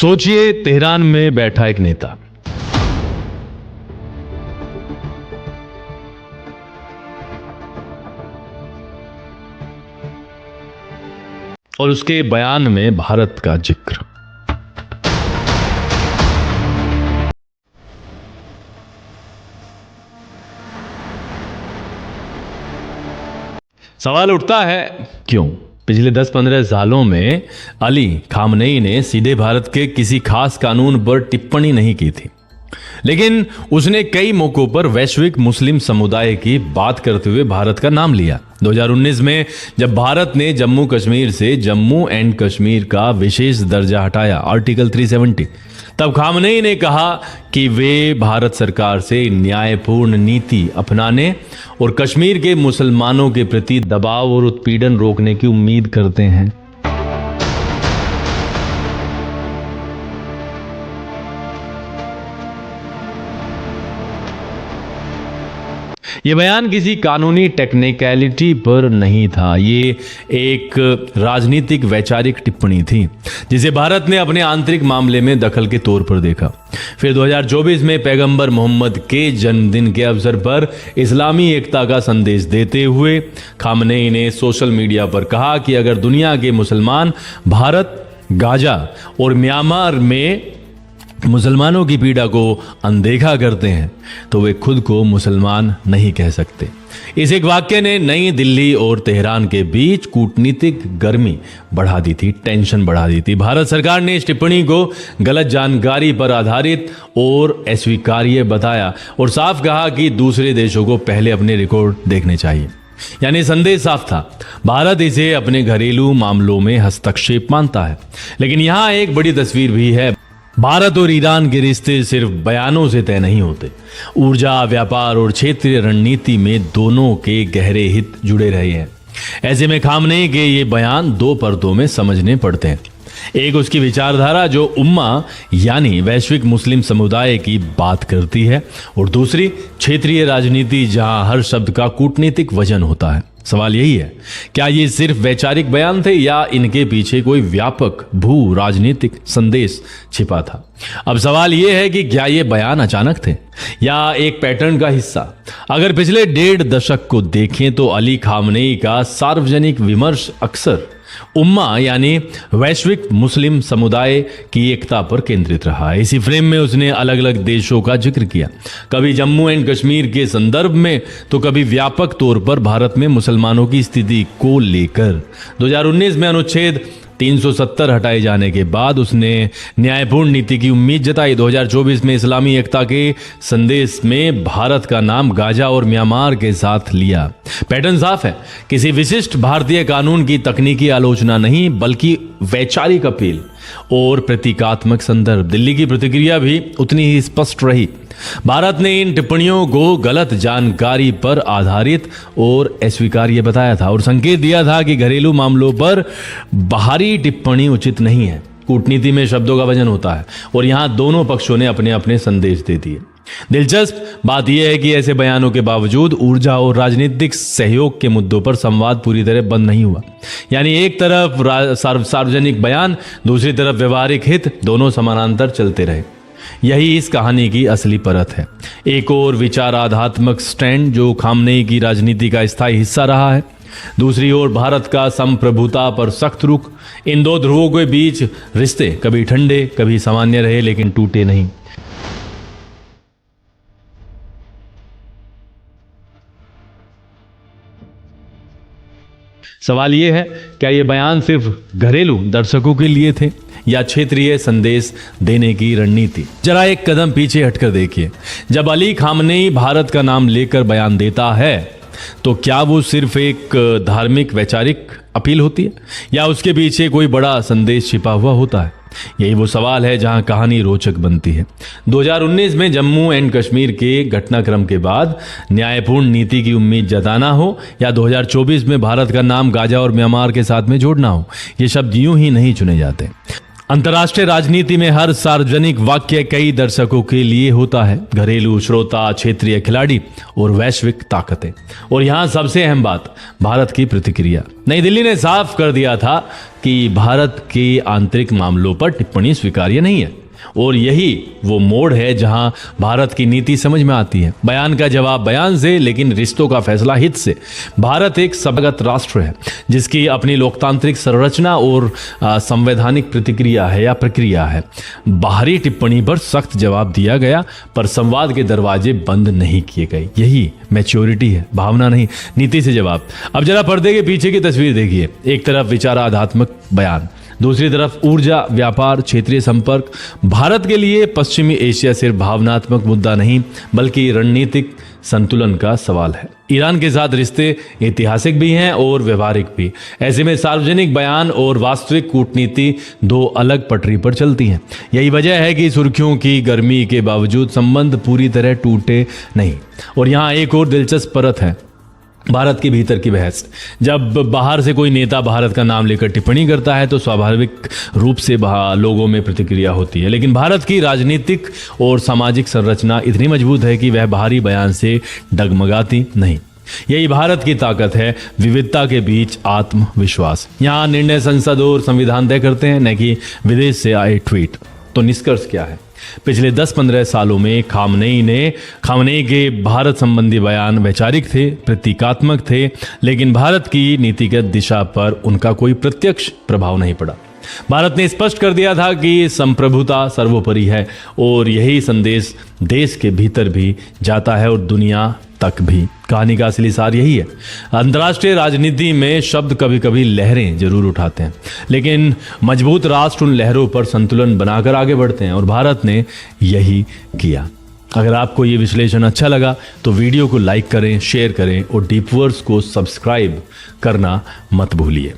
सोचिए, तेहरान में बैठा एक नेता, और उसके बयान में भारत का जिक्र। सवाल उठता है, क्यों पिछले 10-15 सालों में अली खामनेई ने सीधे भारत के किसी खास कानून पर टिप्पणी नहीं की थी, लेकिन उसने कई मौकों पर वैश्विक मुस्लिम समुदाय की बात करते हुए भारत का नाम लिया। 2019 में जब भारत ने जम्मू कश्मीर से जम्मू एंड कश्मीर का विशेष दर्जा हटाया, आर्टिकल 370, तब खामनेई ने कहा कि वे भारत सरकार से न्यायपूर्ण नीति अपनाने और कश्मीर के मुसलमानों के प्रति दबाव और उत्पीड़न रोकने की उम्मीद करते हैं। ये बयान किसी कानूनी टेक्निकलिटी पर नहीं था, ये एक राजनीतिक वैचारिक टिप्पणी थी जिसे भारत ने अपने आंतरिक मामले में दखल के तौर पर देखा। फिर 2024 में पैगंबर मोहम्मद के जन्मदिन के अवसर पर इस्लामी एकता का संदेश देते हुए खामनेई ने सोशल मीडिया पर कहा कि अगर दुनिया के मुसलमान भारत, गाजा और म्यांमार में मुसलमानों की पीड़ा को अनदेखा करते हैं तो वे खुद को मुसलमान नहीं कह सकते। इस एक वाक्य ने नई दिल्ली और तेहरान के बीच कूटनीतिक गर्मी बढ़ा दी थी, टेंशन बढ़ा दी थी। भारत सरकार ने इस टिप्पणी को गलत जानकारी पर आधारित और अस्वीकार्य बताया और साफ कहा कि दूसरे देशों को पहले अपने रिकॉर्ड देखने चाहिए। यानी संदेश साफ था, भारत इसे अपने घरेलू मामलों में हस्तक्षेप मानता है। लेकिन यहां एक बड़ी तस्वीर भी है, भारत और ईरान के रिश्ते सिर्फ बयानों से तय नहीं होते। ऊर्जा, व्यापार और क्षेत्रीय रणनीति में दोनों के गहरे हित जुड़े रहे हैं। ऐसे में खामनेई के ये बयान दो परतों में समझने पड़ते हैं। एक उसकी विचारधारा जो उम्मा यानी वैश्विक मुस्लिम समुदाय की बात करती है, और दूसरी क्षेत्रीय राजनीति जहां हर शब्द का कूटनीतिक वजन होता है। सवाल यही है, क्या ये सिर्फ वैचारिक बयान थे या इनके पीछे कोई व्यापक भू राजनीतिक संदेश छिपा था? अब सवाल ये है कि क्या ये बयान अचानक थे या एक पैटर्न का हिस्सा? अगर पिछले 1.5 दशक को देखें तो अली खामनेई का सार्वजनिक विमर्श अक्सर उम्मा यानी वैश्विक मुस्लिम समुदाय की एकता पर केंद्रित रहा है। इसी फ्रेम में उसने अलग अलग देशों का जिक्र किया, कभी जम्मू एंड कश्मीर के संदर्भ में तो कभी व्यापक तौर पर भारत में मुसलमानों की स्थिति को लेकर। 2019 में अनुच्छेद 370 हटाए जाने के बाद उसने न्यायपूर्ण नीति की उम्मीद जताई। 2024 में इस्लामी एकता के संदेश में भारत का नाम गाजा और म्यांमार के साथ लिया। पैटर्न साफ है, किसी विशिष्ट भारतीय कानून की तकनीकी आलोचना नहीं बल्कि वैचारिक अपील और प्रतीकात्मक संदर्भ। दिल्ली की प्रतिक्रिया भी उतनी ही स्पष्ट रही। भारत ने इन टिप्पणियों को गलत जानकारी पर आधारित और अस्वीकार्य बताया था और संकेत दिया था कि घरेलू मामलों पर बाहरी टिप्पणी उचित नहीं है। कूटनीति में शब्दों का वजन होता है और यहां दोनों पक्षों ने अपने अपने संदेश दे दिए। दिलचस्प बात यह है कि ऐसे बयानों के बावजूद ऊर्जा और राजनीतिक सहयोग के मुद्दों पर संवाद पूरी तरह बंद नहीं हुआ। यानी एक तरफ सार्वजनिक बयान, दूसरी तरफ व्यवहारिक हित, दोनों समानांतर चलते रहे। यही इस कहानी की असली परत है। एक और विचारात्मक स्टैंड जो खामनेई की राजनीति का स्थायी हिस्सा रहा है, दूसरी ओर भारत का संप्रभुता पर सख्त रुख। इन दो ध्रुवों के बीच रिश्ते कभी ठंडे कभी सामान्य रहे, लेकिन टूटे नहीं। सवाल यह है, क्या ये बयान सिर्फ घरेलू दर्शकों के लिए थे या क्षेत्रीय संदेश देने की रणनीति? जरा एक कदम पीछे हटकर देखिए। जब अली खामनेई भारत का नाम लेकर बयान देता है तो क्या वो सिर्फ एक धार्मिक वैचारिक अपील होती है या उसके पीछे कोई बड़ा संदेश छिपा हुआ होता है? यही वो सवाल है जहां कहानी रोचक बनती है। 2019 में जम्मू एंड कश्मीर के घटनाक्रम के बाद न्यायपूर्ण नीति की उम्मीद जताना हो या 2024 में भारत का नाम गाजा और म्यांमार के साथ में जोड़ना हो, ये शब्द यूं ही नहीं चुने जाते। अंतर्राष्ट्रीय राजनीति में हर सार्वजनिक वाक्य कई दर्शकों के लिए होता है, घरेलू श्रोता, क्षेत्रीय खिलाड़ी और वैश्विक ताकतें। और यहाँ सबसे अहम बात, भारत की प्रतिक्रिया। नई दिल्ली ने साफ कर दिया था कि भारत के आंतरिक मामलों पर टिप्पणी स्वीकार्य नहीं है, और यही वो मोड़ है जहां भारत की नीति समझ में आती है। बयान का जवाब बयान से, लेकिन रिश्तों का फैसला हित से। भारत एक सभ्यगत राष्ट्र है जिसकी अपनी लोकतांत्रिक संरचना और संवैधानिक प्रतिक्रिया है या प्रक्रिया है। बाहरी टिप्पणी पर सख्त जवाब दिया गया, पर संवाद के दरवाजे बंद नहीं किए गए। यही मैच्योरिटी है, भावना नहीं, नीति से जवाब। अब जरा पर्दे के पीछे की तस्वीर देखिए। एक तरफ विचारात्मक बयान, दूसरी तरफ ऊर्जा, व्यापार, क्षेत्रीय संपर्क। भारत के लिए पश्चिमी एशिया सिर्फ भावनात्मक मुद्दा नहीं, बल्कि रणनीतिक संतुलन का सवाल है। ईरान के साथ रिश्ते ऐतिहासिक भी हैं और व्यवहारिक भी। ऐसे में सार्वजनिक बयान और वास्तविक कूटनीति दो अलग पटरी पर चलती हैं। यही वजह है कि सुर्खियों की गर्मी के बावजूद संबंध पूरी तरह टूटे नहीं। और यहाँ एक और दिलचस्प परत है, भारत के भीतर की बहस। जब बाहर से कोई नेता भारत का नाम लेकर टिप्पणी करता है तो स्वाभाविक रूप से लोगों में प्रतिक्रिया होती है, लेकिन भारत की राजनीतिक और सामाजिक संरचना इतनी मजबूत है कि वह बाहरी बयान से डगमगाती नहीं। यही भारत की ताकत है, विविधता के बीच आत्मविश्वास। यहाँ निर्णय संसद और संविधान तय करते हैं, न कि विदेश से आए ट्वीट। तो निष्कर्ष क्या है? पिछले 10-15 सालों में खामनेई के भारत संबंधी बयान वैचारिक थे, प्रतीकात्मक थे, लेकिन भारत की नीतिगत दिशा पर उनका कोई प्रत्यक्ष प्रभाव नहीं पड़ा। भारत ने स्पष्ट कर दिया था कि संप्रभुता सर्वोपरि है, और यही संदेश देश के भीतर भी जाता है और दुनिया तक भी। कहानी का असली सार यही है। अंतर्राष्ट्रीय राजनीति में शब्द कभी कभी लहरें जरूर उठाते हैं, लेकिन मजबूत राष्ट्र उन लहरों पर संतुलन बनाकर आगे बढ़ते हैं, और भारत ने यही किया। अगर आपको ये विश्लेषण अच्छा लगा तो वीडियो को लाइक करें, शेयर करें और डीपवर्स को सब्सक्राइब करना मत भूलिए।